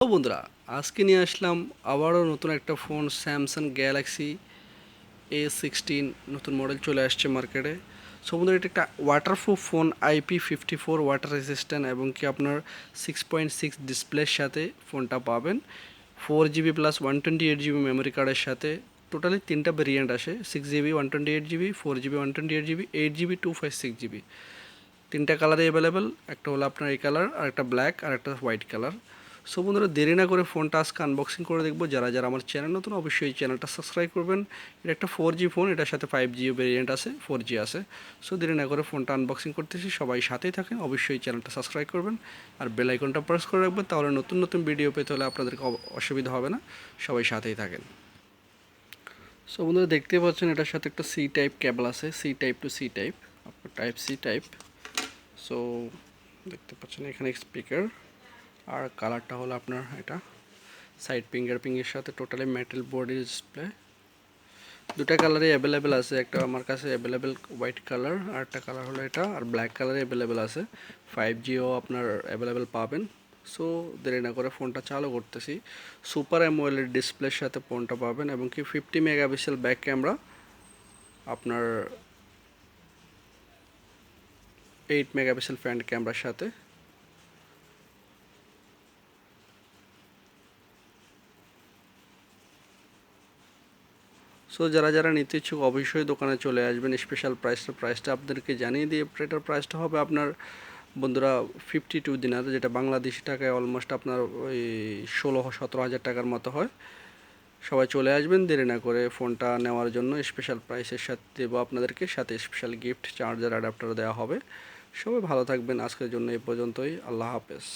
তো বন্ধুরা, আজকে নিয়ে আসলাম আবারও নতুন একটা ফোন, স্যামসাং গ্যালাক্সি A16 নতুন মডেল চলে আসছে মার্কেটে। সো বন্ধুরা, এটা একটা waterproof phone, IP54 water resistant, এবং কি আপনার 6.6 ডিসপ্লের সাথে ফোনটা পাবেন। 4GB প্লাস 128GB মেমোরি কার্ডের সাথে টোটালি তিনটা ভেরিয়েন্ট আসে: 6GB 128GB, 4GB 128GB, 8GB 256GB। তিনটা কালারই অ্যাভেলেবেল। একটা হলো আপনার এই কালার, আর একটা ব্ল্যাক, আর একটা হোয়াইট কালার। সো বন্ধুরা, দেরি না করে ফোনটা আজকে আনবক্সিং করে দেখবো। যারা যারা আমার চ্যানেল নতুন, অবশ্যই এই চ্যানেলটা সাবস্ক্রাইব করবেন। এটা একটা 4G ফোন, এটার সাথে 5G ভেরিয়েন্ট আছে, 4G আছে। সো দেরি না করে ফোনটা আনবক্সিং করতেছি, সবাই সাথেই থাকেন। অবশ্যই চ্যানেলটা সাবস্ক্রাইব করবেন আর বেল আইকনটা প্রেস করে রাখবেন, তাহলে নতুন নতুন ভিডিও পেতে হলে আপনাদেরকে অসুবিধা হবে না। সবাই সাথেই থাকেন। সো বন্ধুরা, দেখতেই পাচ্ছেন এটার সাথে একটা সি টাইপ কেবল আছে, C type to C type, আপনার টাইপ সি টাইপ। সো দেখতে পাচ্ছেন এখানে স্পিকার, আর কালারটা হলো আপনার এটা সাইড ফিঙ্গারপ্রিন্টের সাথে টোটালি মেটাল বডি ডিসপ্লে। দুটা কালারই অ্যাভেলেবেল আছে, একটা আমার কাছে অ্যাভেলেবেল হোয়াইট কালার, আর একটা কালার হলো এটা, আর ব্ল্যাক কালারে অ্যাভেলেবেল আছে। 5Gও আপনার অ্যাভেলেবেল পাবেন। সো দেরি না করে ফোনটা চালু করতেছি। সুপার অ্যামোলেড ডিসপ্লের সাথে ফোনটা পাবেন, এবং কি 50 মেগাপিক্সেল ব্যাক ক্যামেরা, আপনার 8 মেগাপিক্সেল ফ্রন্ট ক্যামেরার সাথে। সো যারা যারা নিতে ইচ্ছুক অবশ্যই দোকানে চলে আসবেন। স্পেশাল প্রাইসটা আপনাদেরকে জানিয়ে দিয়ে, এটার প্রাইসটা হবে আপনার বন্ধুরা 52 দিনার, যেটা বাংলাদেশি টাকায় অলমোস্ট আপনার ওই 16-17 হাজার টাকার মতো হয়। সবাই চলে আসবেন দেরি না করে ফোনটা নেওয়ার জন্য। স্পেশাল প্রাইসের সাথে দেবো আপনাদেরকে, সাথে স্পেশাল গিফট চার্জার অ্যাডাপ্টার দেওয়া হবে। সবাই ভালো থাকবেন। আজকের জন্য এই পর্যন্তই। আল্লাহ হাফেজ।